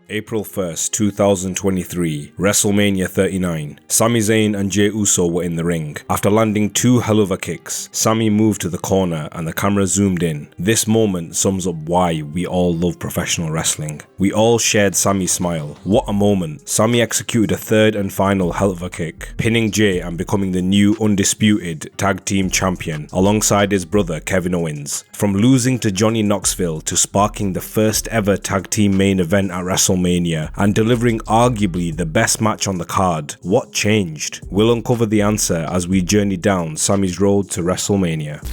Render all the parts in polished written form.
April 1st, 2023, WrestleMania 39. Sami Zayn and Jey Uso were in the ring. After landing two helluva kicks, Sami moved to the corner and the camera zoomed in. This moment sums up why we all love professional wrestling. We all shared Sami's smile. What a moment. Sami executed a third and final helluva kick, pinning Jey and becoming the new undisputed tag team champion alongside his brother Kevin Owens. From losing to Johnny Knoxville to sparking the first ever tag team main event at WrestleMania and delivering arguably the best match on the card. What changed? We'll uncover the answer as we journey down Sami's road to WrestleMania.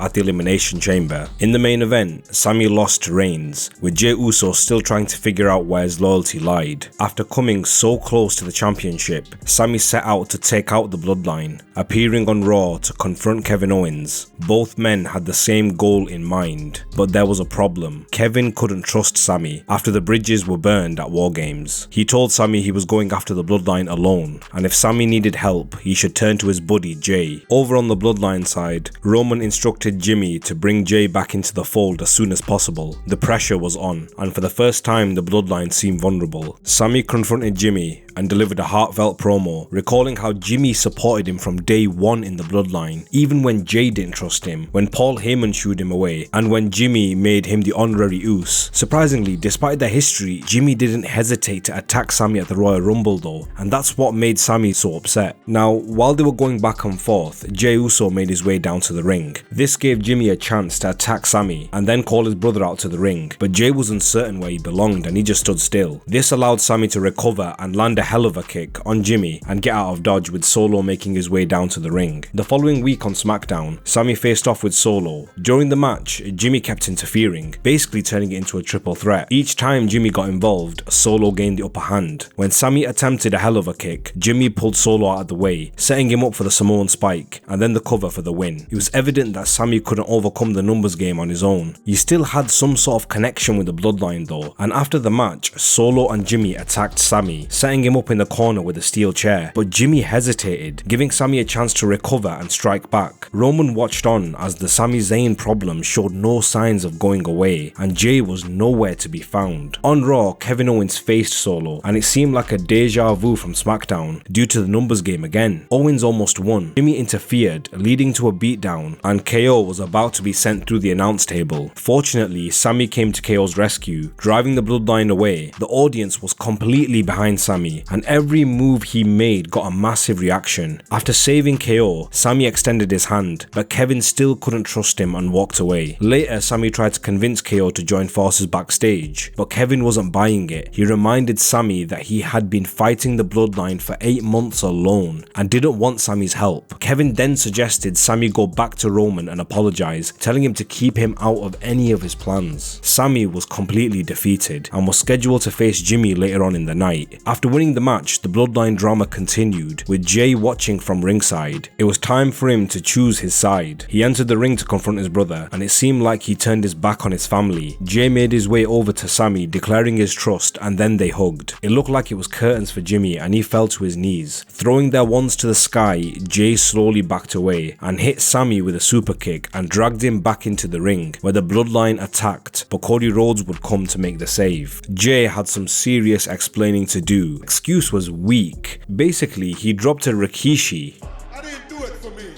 At the Elimination Chamber. In the main event, Sami lost to Reigns, with Jey Uso still trying to figure out where his loyalty lied. After coming so close to the championship, Sami set out to take out the Bloodline, appearing on Raw to confront Kevin Owens. Both men had the same goal in mind, but there was a problem. Kevin couldn't trust Sami after the bridges were burned at War Games. He told Sami he was going after the Bloodline alone, and if Sami needed help, he should turn to his buddy Jey. Over on the Bloodline side, Roman instructed Jimmy to bring Jey back into the fold as soon as possible. The pressure was on, and for the first time the Bloodline seemed vulnerable. Sami confronted Jimmy and delivered a heartfelt promo, recalling how Jimmy supported him from day one in the Bloodline, even when Jey didn't trust him, when Paul Heyman shooed him away, and when Jimmy made him the honorary Uso. Surprisingly, despite their history, Jimmy didn't hesitate to attack Sami at the Royal Rumble though, and that's what made Sami so upset. Now, while they were going back and forth, Jey Uso made his way down to the ring. This gave Jimmy a chance to attack Sami and then call his brother out to the ring, but Jey was uncertain where he belonged and he just stood still. This allowed Sami to recover and land a helluva kick on Jimmy and get out of dodge, with Solo making his way down to the ring. The following week on SmackDown, Sami faced off with Solo. During the match, Jimmy kept interfering, basically turning it into a triple threat. Each time Jimmy got involved, Solo gained the upper hand. When Sami attempted a helluva kick, Jimmy pulled Solo out of the way, setting him up for the Samoan spike and then the cover for the win. It was evident that Sami couldn't overcome the numbers game on his own. He still had some sort of connection with the Bloodline though, and after the match, Solo and Jimmy attacked Sami, setting him up in the corner with a steel chair, but Jimmy hesitated, giving Sami a chance to recover and strike back. Roman watched on as the Sami Zayn problem showed no signs of going away, and Jey was nowhere to be found. On Raw, Kevin Owens faced Solo, and it seemed like a deja vu from SmackDown due to the numbers game again. Owens almost won. Jimmy interfered, leading to a beatdown, and KO was about to be sent through the announce table. Fortunately, Sami came to KO's rescue, driving the Bloodline away. The audience was completely behind Sami, and every move he made got a massive reaction. After saving KO, Sami extended his hand, but Kevin still couldn't trust him and walked away. Later, Sami tried to convince KO to join forces backstage, but Kevin wasn't buying it. He reminded Sami that he had been fighting the Bloodline for 8 months alone and didn't want Sami's help. Kevin then suggested Sami go back to Roman and apologize, telling him to keep him out of any of his plans. Sami was completely defeated and was scheduled to face Jimmy later on in the night. After winning the match, the Bloodline drama continued, with Jey watching from ringside. It was time for him to choose his side. He entered the ring to confront his brother, and it seemed like he turned his back on his family. Jey made his way over to Sami, declaring his trust, and then they hugged. It looked like it was curtains for Jimmy, and he fell to his knees. Throwing their wands to the sky, Jey slowly backed away and hit Sami with a super kick and dragged him back into the ring, where the Bloodline attacked, but Cody Rhodes would come to make the save. Jey had some serious explaining to do. Excuse was weak. Basically, he dropped a Rikishi. I didn't do it for me.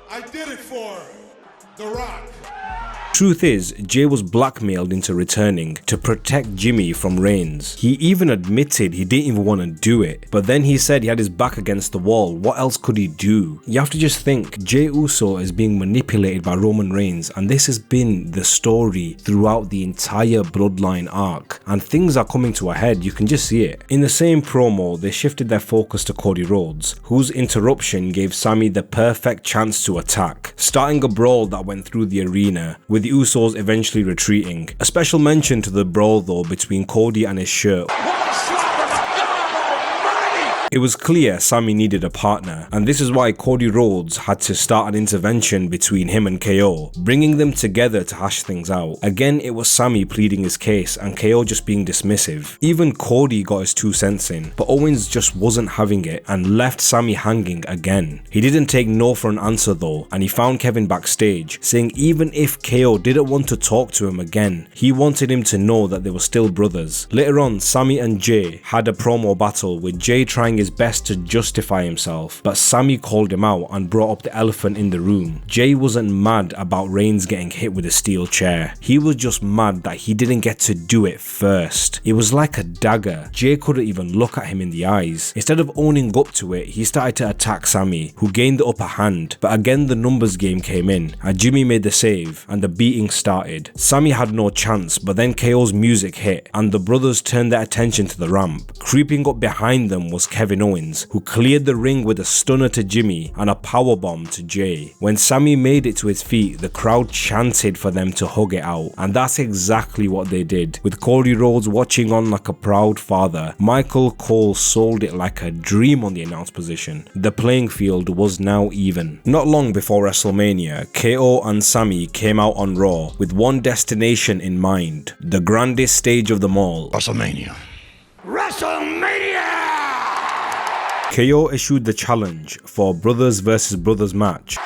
I did it for The Rock. Truth is, Jey was blackmailed into returning to protect Jimmy from Reigns. He even admitted he didn't even want to do it, but then he said he had his back against the wall. What else could he do? You have to just think, Jey Uso is being manipulated by Roman Reigns, and this has been the story throughout the entire Bloodline arc, and things are coming to a head. You can just see it. In the same promo, they shifted their focus to Cody Rhodes, whose interruption gave Sami the perfect chance to attack, starting a brawl that went through the arena, with the Usos eventually retreating. A special mention to the brawl though between Cody and his shirt. It was clear Sami needed a partner, and this is why Cody Rhodes had to start an intervention between him and KO, bringing them together to hash things out. Again, it was Sami pleading his case and KO just being dismissive. Even Cody got his 2 cents in, but Owens just wasn't having it and left Sami hanging again. He didn't take no for an answer though, and he found Kevin backstage, saying even if KO didn't want to talk to him again, he wanted him to know that they were still brothers. Later on, Sami and Jey had a promo battle with Jey trying his best to justify himself, but Sami called him out and brought up the elephant in the room. Jey wasn't mad about Reigns getting hit with a steel chair. He was just mad that he didn't get to do it first. It was like a dagger. Jey couldn't even look at him in the eyes. Instead of owning up to it, he started to attack Sami, who gained the upper hand, but again the numbers game came in, and Jimmy made the save, and the beating started. Sami had no chance, but then KO's music hit, and the brothers turned their attention to the ramp. Creeping up behind them was Kevin Owens, who cleared the ring with a stunner to Jimmy and a powerbomb to Jey. When Sami made it to his feet, the crowd chanted for them to hug it out, and that's exactly what they did. With Cody Rhodes watching on like a proud father, Michael Cole sold it like a dream on the announce position. The playing field was now even. Not long before WrestleMania, KO and Sami came out on Raw with one destination in mind, the grandest stage of them all, WrestleMania. KO issued the challenge for brothers versus brothers match.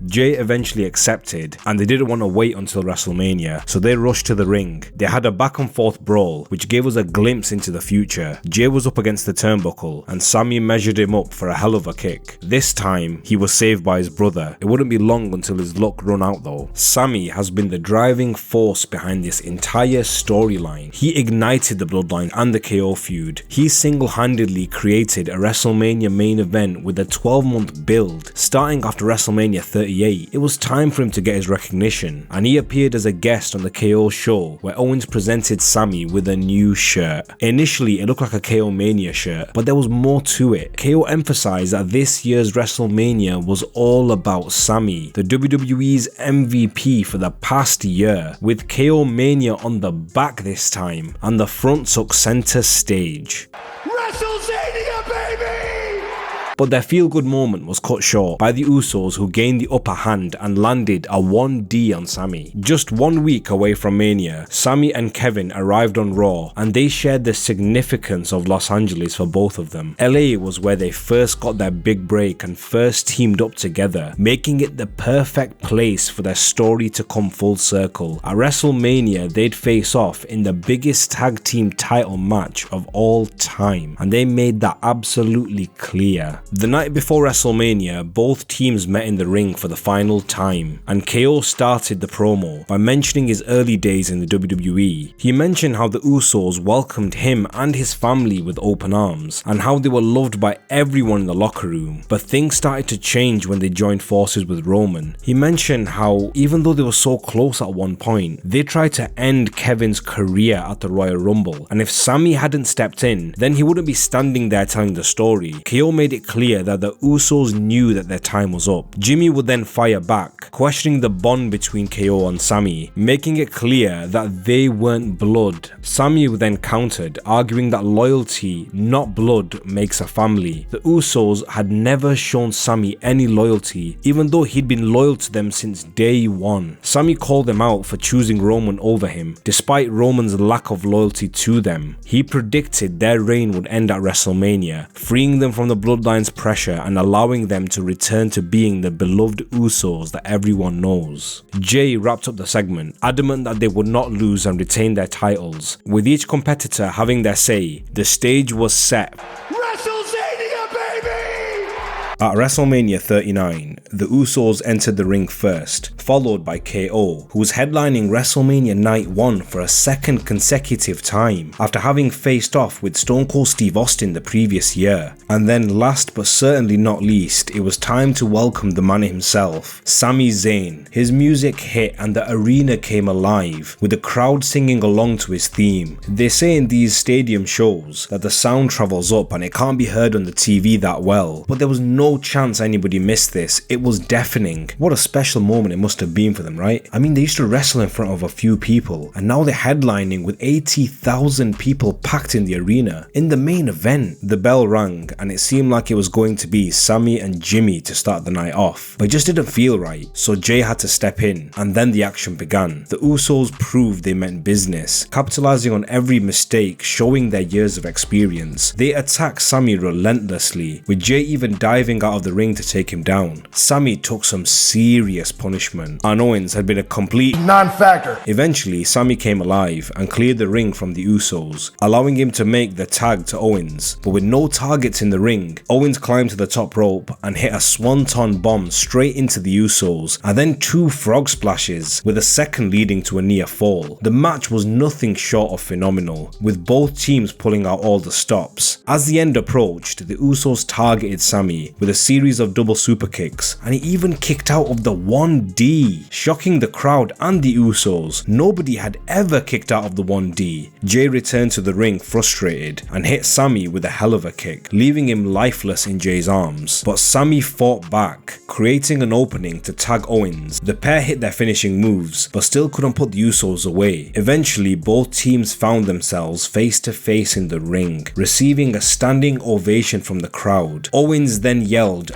Jey eventually accepted, and they didn't want to wait until WrestleMania, so they rushed to the ring. They had a back and forth brawl, which gave us a glimpse into the future. Jey was up against the turnbuckle, and Sami measured him up for a hell of a kick. This time, he was saved by his brother. It wouldn't be long until his luck run out though. Sami has been the driving force behind this entire storyline. He ignited the Bloodline and the KO feud. He single-handedly created a WrestleMania main event with a 12-month build, starting after WrestleMania 38. It was time for him to get his recognition, and he appeared as a guest on the KO show where Owens presented Sami with a new shirt. Initially, it looked like a KO Mania shirt, but there was more to it. KO emphasized that this year's WrestleMania was all about Sami, the WWE's MVP for the past year, with KO Mania on the back this time, and the front took center stage. WrestleZAYNia, baby! But their feel-good moment was cut short by the Usos, who gained the upper hand and landed a 1D on Sami. Just 1 week away from Mania, Sami and Kevin arrived on Raw, and they shared the significance of Los Angeles for both of them. LA was where they first got their big break and first teamed up together, making it the perfect place for their story to come full circle. At WrestleMania, they'd face off in the biggest tag team title match of all time, and they made that absolutely clear. The night before WrestleMania, both teams met in the ring for the final time, and KO started the promo by mentioning his early days in the WWE. He mentioned how the Usos welcomed him and his family with open arms, and how they were loved by everyone in the locker room, but things started to change when they joined forces with Roman. He mentioned how even though they were so close at one point, they tried to end Kevin's career at the Royal Rumble, and if Sami hadn't stepped in, then he wouldn't be standing there telling the story. KO made it clear that the Usos knew that their time was up. Jimmy would then fire back, questioning the bond between KO and Sami, making it clear that they weren't blood. Sami then countered, arguing that loyalty, not blood, makes a family. The Usos had never shown Sami any loyalty, even though he'd been loyal to them since day one. Sami called them out for choosing Roman over him, despite Roman's lack of loyalty to them. He predicted their reign would end at WrestleMania, freeing them from the Bloodline's pressure and allowing them to return to being the beloved Usos that everyone knows. Jey wrapped up the segment, adamant that they would not lose and retain their titles. With each competitor having their say, the stage was set. WrestleZAYNia, baby! At WrestleMania 39, the Usos entered the ring first, followed by KO, who was headlining WrestleMania Night 1 for a second consecutive time, after having faced off with Stone Cold Steve Austin the previous year. And then last but certainly not least, it was time to welcome the man himself, Sami Zayn. His music hit and the arena came alive, with the crowd singing along to his theme. They say in these stadium shows that the sound travels up and it can't be heard on the TV that well, but there was no no chance anybody missed this. It was deafening. What a special moment it must have been for them, right? I mean, they used to wrestle in front of a few people, and now they're headlining with 80,000 people packed in the arena. In the main event, the bell rang, and it seemed like it was going to be Sami and Jimmy to start the night off, but it just didn't feel right, so Jey had to step in, and then the action began. The Usos proved they meant business, capitalizing on every mistake, showing their years of experience. They attacked Sami relentlessly, with Jey even diving out of the ring to take him down. Sami took some serious punishment, and Owens had been a complete non-factor. Eventually, Sami came alive and cleared the ring from the Usos, allowing him to make the tag to Owens. But with no targets in the ring, Owens climbed to the top rope and hit a swanton bomb straight into the Usos, and then 2 frog splashes, with a second leading to a near fall. The match was nothing short of phenomenal, with both teams pulling out all the stops. As the end approached, the Usos targeted Sami with a series of double super kicks, and he even kicked out of the 1D, shocking the crowd and the Usos. Nobody had ever kicked out of the 1D. Jey returned to the ring frustrated and hit Sami with a hell of a kick, leaving him lifeless in Jey's arms. But Sami fought back, creating an opening to tag Owens. The pair hit their finishing moves, but still couldn't put the Usos away. Eventually, both teams found themselves face to face in the ring, receiving a standing ovation from the crowd. Owens then yelled,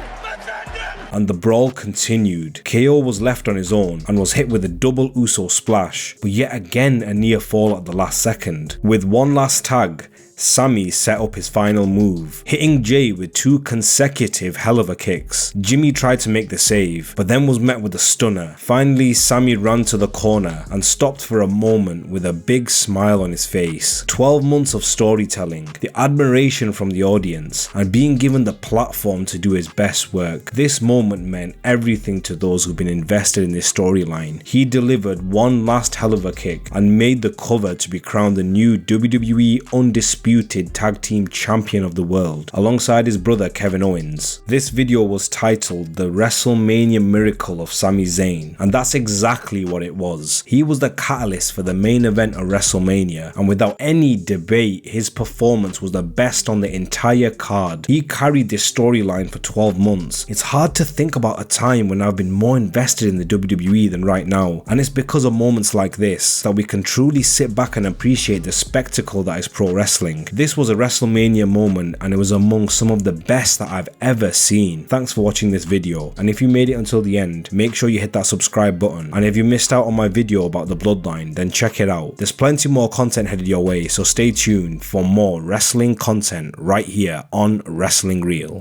and the brawl continued. KO was left on his own and was hit with a double Uso splash, but yet again a near fall at the last second. With one last tag, Sami set up his final move, hitting Jey with 2 consecutive hell of a kicks. Jimmy tried to make the save, but then was met with a stunner. Finally, Sami ran to the corner and stopped for a moment with a big smile on his face. 12 months of storytelling, the admiration from the audience, and being given the platform to do his best work. This moment meant everything to those who've been invested in this storyline. He delivered one last hell of a kick and made the cover to be crowned the new WWE Undisputed Tag Team Champion of the world, alongside his brother Kevin Owens. This video was titled The WrestleMania Miracle of Sami Zayn, and that's exactly what it was. He was the catalyst for the main event of WrestleMania, and without any debate, his performance was the best on the entire card. He carried this storyline for 12 months. It's hard to think about a time when I've been more invested in the WWE than right now, and it's because of moments like this that we can truly sit back and appreciate the spectacle that is pro wrestling. This was a WrestleMania moment, and it was among some of the best that I've ever seen. Thanks for watching this video, and if you made it until the end, make sure you hit that subscribe button, and if you missed out on my video about the Bloodline, then check it out. There's plenty more content headed your way, so stay tuned for more wrestling content right here on Wrestling Real.